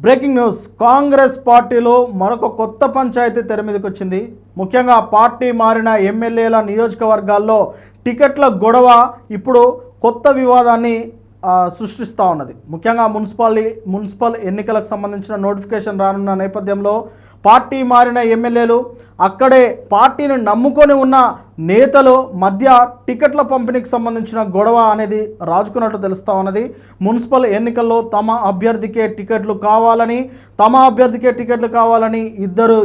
Breaking news, Congress పార్టీలో మరొక కొత్త పంచాయతీ తెర మీదకి వచ్చింది. ముఖ్యంగా పార్టీ మారిన ఎమ్మెల్యేల నియోజకవర్గాల్లో టికెట్ల గొడవ ఇప్పుడు కొత్త వివాదాన్ని సృష్టిస్తూ ఉన్నది. ముఖ్యంగా మున్సిపల్ ఎన్నికలకు సంబంధించిన నోటిఫికేషన్ రానున్న నేపథ్యంలో పార్టీ మారిన ఎమ్మెల్యేలు, అక్కడే పార్టీని నమ్ముకొని ఉన్న నేతలు మధ్య టికెట్ల పంపిణీకి సంబంధించిన గొడవ అనేది రాజుకున్నట్లు తెలుస్తూ ఉన్నది. మున్సిపల్ ఎన్నికల్లో తమ అభ్యర్థికే టికెట్లు కావాలని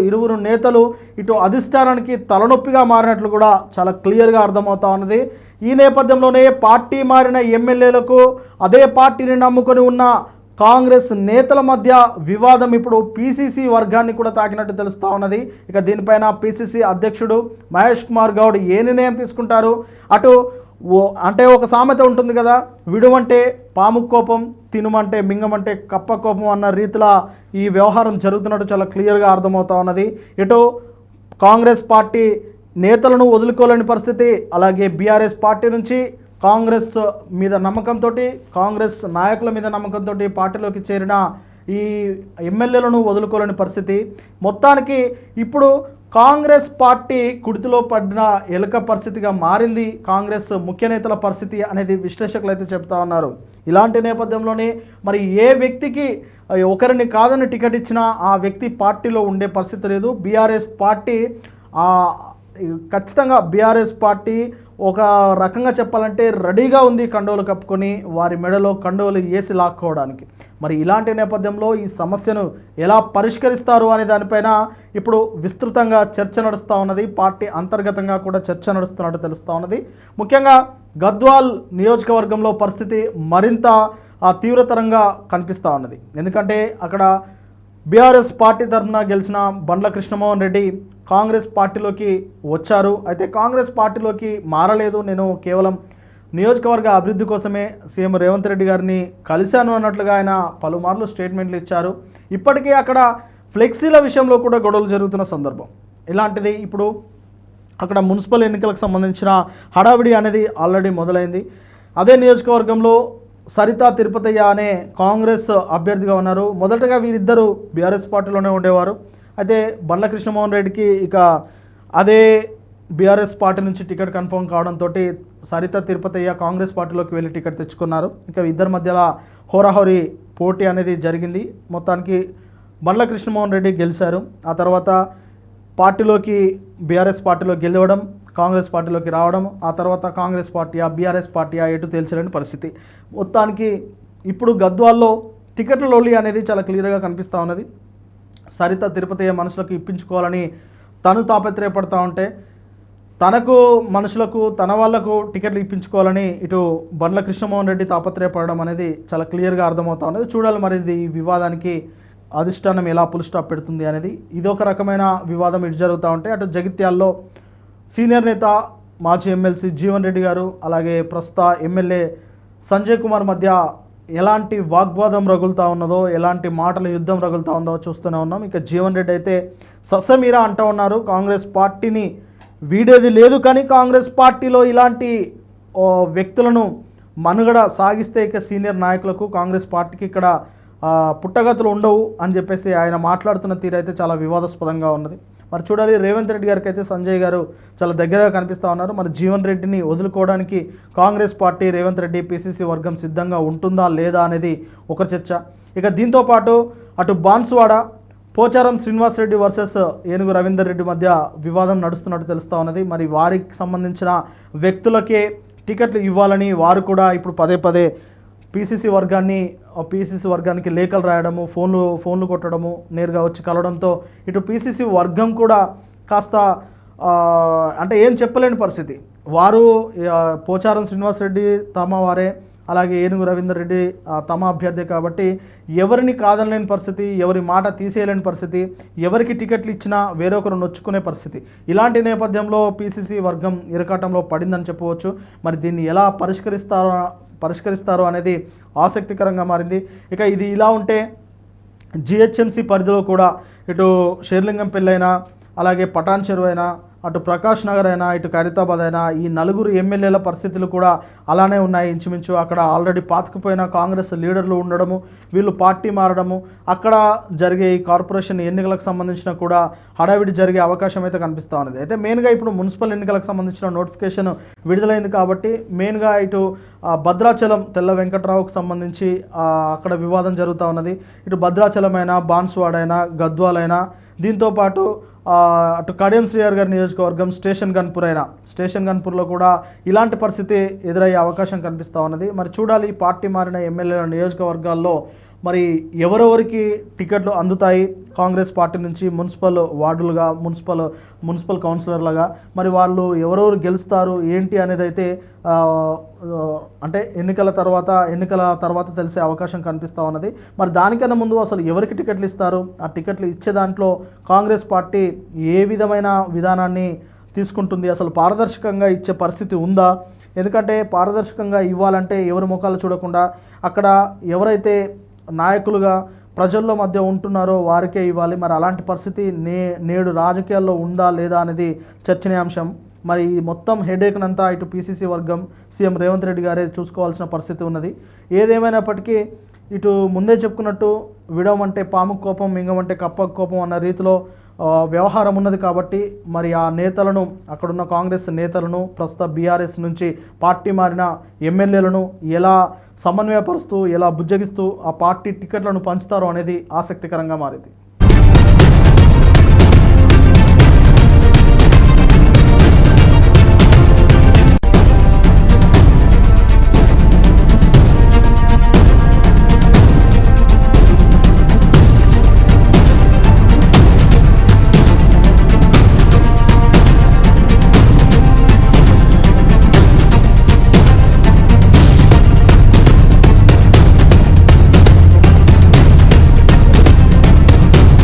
ఇరువురు నేతలు ఇటు అధిష్టానానికి తలనొప్పిగా మారినట్లు కూడా చాలా క్లియర్గా అర్థమవుతా ఉన్నది. ఈ నేపథ్యంలోనే పార్టీ మారిన ఎమ్మెల్యేలకు, అదే పార్టీని నమ్ముకొని ఉన్న కాంగ్రెస్ నేతల మధ్య వివాదం ఇప్పుడు పీసీసీ వర్గాన్ని కూడా తాకినట్టు తెలుస్తూ ఉన్నది. ఇక దీనిపైన పీసీసీ అధ్యక్షుడు మహేష్ కుమార్ గౌడ్ ఏ నిర్ణయం తీసుకుంటారు? అంటే ఒక సామెత ఉంటుంది కదా, విడుమంటే పాము కోపం, తినుమంటే మింగమంటే కప్ప కోపం అన్న రీతిలో ఈ వ్యవహారం జరుగుతున్నట్టు చాలా క్లియర్గా అర్థమవుతా ఉన్నది. ఇటు కాంగ్రెస్ పార్టీ నేతలను వదులుకోలేని పరిస్థితి, అలాగే బీఆర్ఎస్ పార్టీ నుంచి కాంగ్రెస్ మీద నమ్మకంతో, కాంగ్రెస్ నాయకుల మీద నమ్మకంతో పార్టీలోకి చేరిన ఈ ఎమ్మెల్యేలను వదులుకోలేని పరిస్థితి. మొత్తానికి ఇప్పుడు కాంగ్రెస్ పార్టీ కుడితిలో పడిన ఎలుక పరిస్థితిగా మారింది కాంగ్రెస్ ముఖ్య నేతల పరిస్థితి అనేది విశ్లేషకులు అయితే చెప్తా ఉన్నారు. ఇలాంటి నేపథ్యంలోనే మరి ఏ వ్యక్తికి ఒకరిని కాదని టికెట్ ఇచ్చినా ఆ వ్యక్తి పార్టీలో ఉండే పరిస్థితి లేదు. బీఆర్ఎస్ పార్టీ ఖచ్చితంగా ఒక రకంగా చెప్పాలంటే రెడీగా ఉంది కండువలు కప్పుకొని వారి మెడలో కండువలు వేసి లాక్కోవడానికి. మరి ఇలాంటి నేపథ్యంలో ఈ సమస్యను ఎలా పరిష్కరిస్తారు అనే దానిపైన ఇప్పుడు విస్తృతంగా చర్చ నడుస్తూ ఉన్నది. పార్టీ అంతర్గతంగా కూడా చర్చ నడుస్తున్నట్టు తెలుస్తూ ఉన్నది. ముఖ్యంగా గద్వాల్ నియోజకవర్గంలో పరిస్థితి మరింత తీవ్రతరంగా కనిపిస్తూ ఉన్నది. ఎందుకంటే అక్కడ బీఆర్ఎస్ పార్టీ తరఫున గెలిచిన బండ్ల కృష్ణమోహన్ రెడ్డి కాంగ్రెస్ పార్టీలోకి వచ్చారు. అయితే కాంగ్రెస్ పార్టీలోకి మారలేదు, నేను కేవలం నియోజకవర్గ అభివృద్ధి కోసమే సీఎం రేవంత్ రెడ్డి గారిని కలిశాను అన్నట్లుగా ఆయన పలుమార్లు స్టేట్మెంట్లు ఇచ్చారు. ఇప్పటికే అక్కడ ఫ్లెక్సీల విషయంలో కూడా గొడవలు జరుగుతున్న సందర్భం. ఇలాంటిది ఇప్పుడు అక్కడ మున్సిపల్ ఎన్నికలకు సంబంధించిన హడావిడి అనేది ఆల్రెడీ మొదలైంది. అదే నియోజకవర్గంలో సరితా తిరుపతయ్య అనే కాంగ్రెస్ అభ్యర్థిగా ఉన్నారు. మొదటగా వీరిద్దరూ బీఆర్ఎస్ పార్టీలోనే ఉండేవారు. అయితే బండ్ల కృష్ణమోహన్ రెడ్డికి ఇక అదే బీఆర్ఎస్ పార్టీ నుంచి టికెట్ కన్ఫర్మ్ కావడంతో సరితా తిరుపతయ్య కాంగ్రెస్ పార్టీలోకి వెళ్ళి టికెట్ తెచ్చుకున్నారు. ఇక ఇద్దరి మధ్యలో హోరాహోరీ పోటీ అనేది జరిగింది. మొత్తానికి బండ్ల కృష్ణమోహన్ రెడ్డి గెలిచారు. ఆ తర్వాత బీఆర్ఎస్ పార్టీలో గెలవడం, కాంగ్రెస్ పార్టీలోకి రావడం, ఆ తర్వాత కాంగ్రెస్ పార్టీ బీఆర్ఎస్ పార్టీ ఎటు తేల్చలేని పరిస్థితి. మొత్తానికి ఇప్పుడు గద్వాల్లో టికెట్ల లోలి అనేది చాలా క్లియర్గా కనిపిస్తూ ఉన్నది. సరితా తిరుపతయ్య మనుషులకు ఇప్పించుకోవాలని తను తాపత్రయపడతా ఉంటే, మనుషులకు తన వాళ్లకు టికెట్లు ఇప్పించుకోవాలని ఇటు బండ్ల కృష్ణమోహన్ రెడ్డి తాపత్రయపడడం అనేది చాలా క్లియర్గా అర్థమవుతా ఉన్నది. చూడాలి మరి ఈ వివాదానికి అధిష్టానం ఎలా ఫుల్ స్టాప్ పెడుతుంది అనేది. ఇదొక రకమైన వివాదం ఇటు జరుగుతూ ఉంటే, అటు జగిత్యాల్లో సీనియర్ నేత మాజీ ఎమ్మెల్సీ జీవన్ రెడ్డి గారు, అలాగే ప్రస్తుత ఎమ్మెల్యే సంజయ్ కుమార్ మధ్య ఎలాంటి వాగ్వాదం రగులుతూ ఉన్నదో, ఎలాంటి మాటల యుద్ధం రగులుతూ ఉందో చూస్తూనే ఉన్నాం. ఇక జీవన్ రెడ్డి అయితే ససమీరా అంటూ ఉన్నారు, కాంగ్రెస్ పార్టీని వీడేది లేదు, కానీ కాంగ్రెస్ పార్టీలో ఇలాంటి వ్యక్తులను మనుగడ సాగిస్తే ఇక సీనియర్ నాయకులకు కాంగ్రెస్ పార్టీకి ఇక్కడ పుట్టగతులు ఉండవు అని చెప్పేసి ఆయన మాట్లాడుతున్న తీరు అయితే చాలా వివాదాస్పదంగా ఉన్నది. మరి చూడాలి, రేవంత్ రెడ్డి గారికి అయితే సంజయ్ గారు చాలా దగ్గరగా కనిపిస్తూ ఉన్నారు. మరి జీవన్ రెడ్డిని వదులుకోవడానికి కాంగ్రెస్ పార్టీ, రేవంత్ రెడ్డి, పీసీసీ వర్గం సిద్ధంగా ఉంటుందా లేదా అనేది ఒక చర్చ. ఇక దీంతోపాటు అటు బాన్సువాడ పోచారం శ్రీనివాస్ రెడ్డి వర్సెస్ ఏనుగు రవీందర్ రెడ్డి మధ్య వివాదం నడుస్తున్నట్టు తెలుస్తూ ఉన్నది. మరి వారికి సంబంధించిన వ్యక్తులకే టికెట్లు ఇవ్వాలని వారు కూడా ఇప్పుడు పదే పీసీసీ వర్గానికి లేఖలు రాయడము, ఫోన్లు కొట్టడము, నేరుగా వచ్చి కలవడంతో ఇటు పీసీసీ వర్గం కూడా కాస్త అంటే ఏం చెప్పలేని పరిస్థితి. వారు పోచారం శ్రీనివాస్ రెడ్డి తమ వారే, అలాగే ఏనుగు రవీందర్ రెడ్డి తమ అభ్యర్థి కాబట్టి ఎవరిని కాదనలేని పరిస్థితి, ఎవరి మాట తీసేయలేని పరిస్థితి, ఎవరికి టికెట్లు ఇచ్చినా వేరొకరు నొచ్చుకునే పరిస్థితి. ఇలాంటి నేపథ్యంలో పీసీసీ వర్గం ఇరకాటంలో పడిందని చెప్పవచ్చు. మరి దీన్ని ఎలా పరిష్కరిస్తారు అనేది ఆసక్తికరంగా మారింది. ఇక ఇది ఇలా ఉంటే జిహెచ్ఎంసీ పరిధిలో కూడా ఇటు షేర్లింగం పెళ్ళైనా, అలాగే పటాన్ చెరువు అయినా, అటు ప్రకాష్ నగర్ అయినా ఇటు ఖైరతాబాద్ అయినా ఈ నలుగురు ఎమ్మెల్యేల పరిస్థితులు కూడా అలానే ఉన్నాయి ఇంచుమించు. అక్కడ ఆల్రెడీ పాతుకుపోయిన కాంగ్రెస్ లీడర్లు ఉండడము, వీళ్ళు పార్టీ మారడము, అక్కడ జరిగే ఈ కార్పొరేషన్ ఎన్నికలకు సంబంధించిన కూడా హడావిడి జరిగే అవకాశం అయితే కనిపిస్తూ ఉన్నది. అయితే మెయిన్గా ఇప్పుడు మున్సిపల్ ఎన్నికలకు సంబంధించిన నోటిఫికేషన్ విడుదలైంది కాబట్టి మెయిన్గా ఇటు భద్రాచలం తెల్ల వెంకట్రావుకు సంబంధించి అక్కడ వివాదం జరుగుతూ ఉన్నది. ఇటు భద్రాచలమైనా, బాన్సువాడైనా, గద్వాలైనా, దీంతోపాటు అటు కడియం శ్రీహర్ గారి నియోజకవర్గం స్టేషన్ గన్పూర్లో కూడా ఇలాంటి పరిస్థితి ఎదురయ్యే అవకాశం కనిపిస్తూ ఉన్నది. మరి చూడాలి పార్టీ మారిన ఎమ్మెల్యేల నియోజకవర్గాల్లో మరి ఎవరెవరికి టికెట్లు అందుతాయి కాంగ్రెస్ పార్టీ నుంచి మున్సిపల్ వార్డులుగా, మున్సిపల్ కౌన్సిలర్లుగా, మరి వాళ్ళు ఎవరెవరు గెలుస్తారు ఏంటి అనేది అయితే అంటే ఎన్నికల తర్వాత తెలిసే అవకాశం కనిపిస్తూ ఉన్నది. మరి దానికన్నా ముందు అసలు ఎవరికి టికెట్లు ఇస్తారు, ఆ టికెట్లు ఇచ్చే దాంట్లో కాంగ్రెస్ పార్టీ ఏ విధమైన విధానాన్ని తీసుకుంటుంది, అసలు పారదర్శకంగా ఇచ్చే పరిస్థితి ఉందా? ఎందుకంటే పారదర్శకంగా ఇవ్వాలంటే ఎవరి ముఖాలు చూడకుండా అక్కడ ఎవరైతే నాయకులుగా ప్రజల్లో మధ్య ఉంటున్నారో వారికే ఇవ్వాలి. మరి అలాంటి పరిస్థితి నేడు రాజకీయాల్లో ఉందా లేదా అనేది చర్చనీయాంశం. మరి ఈ మొత్తం హెడేక్నంతా ఇటు పీసీసీ వర్గం, సీఎం రేవంత్ రెడ్డి గారే చూసుకోవాల్సిన పరిస్థితి ఉన్నది. ఏదేమైనప్పటికీ ఇటు ముందే చెప్పుకున్నట్టు విడవమంటే పాముకు కోపం, మింగమంటే కప్పకు కోపం అన్న రీతిలో వ్యవహారం ఉన్నది. కాబట్టి మరి ఆ నేతలను, అక్కడున్న కాంగ్రెస్ నేతలను, ప్రస్తుత బీఆర్ఎస్ నుంచి పార్టీ మారిన ఎమ్మెల్యేలను ఎలా సమన్వయపరుస్తూ, ఎలా బుజ్జగిస్తూ ఆ పార్టీ టికెట్లను పంచుతారో అనేది ఆసక్తికరంగా మారింది.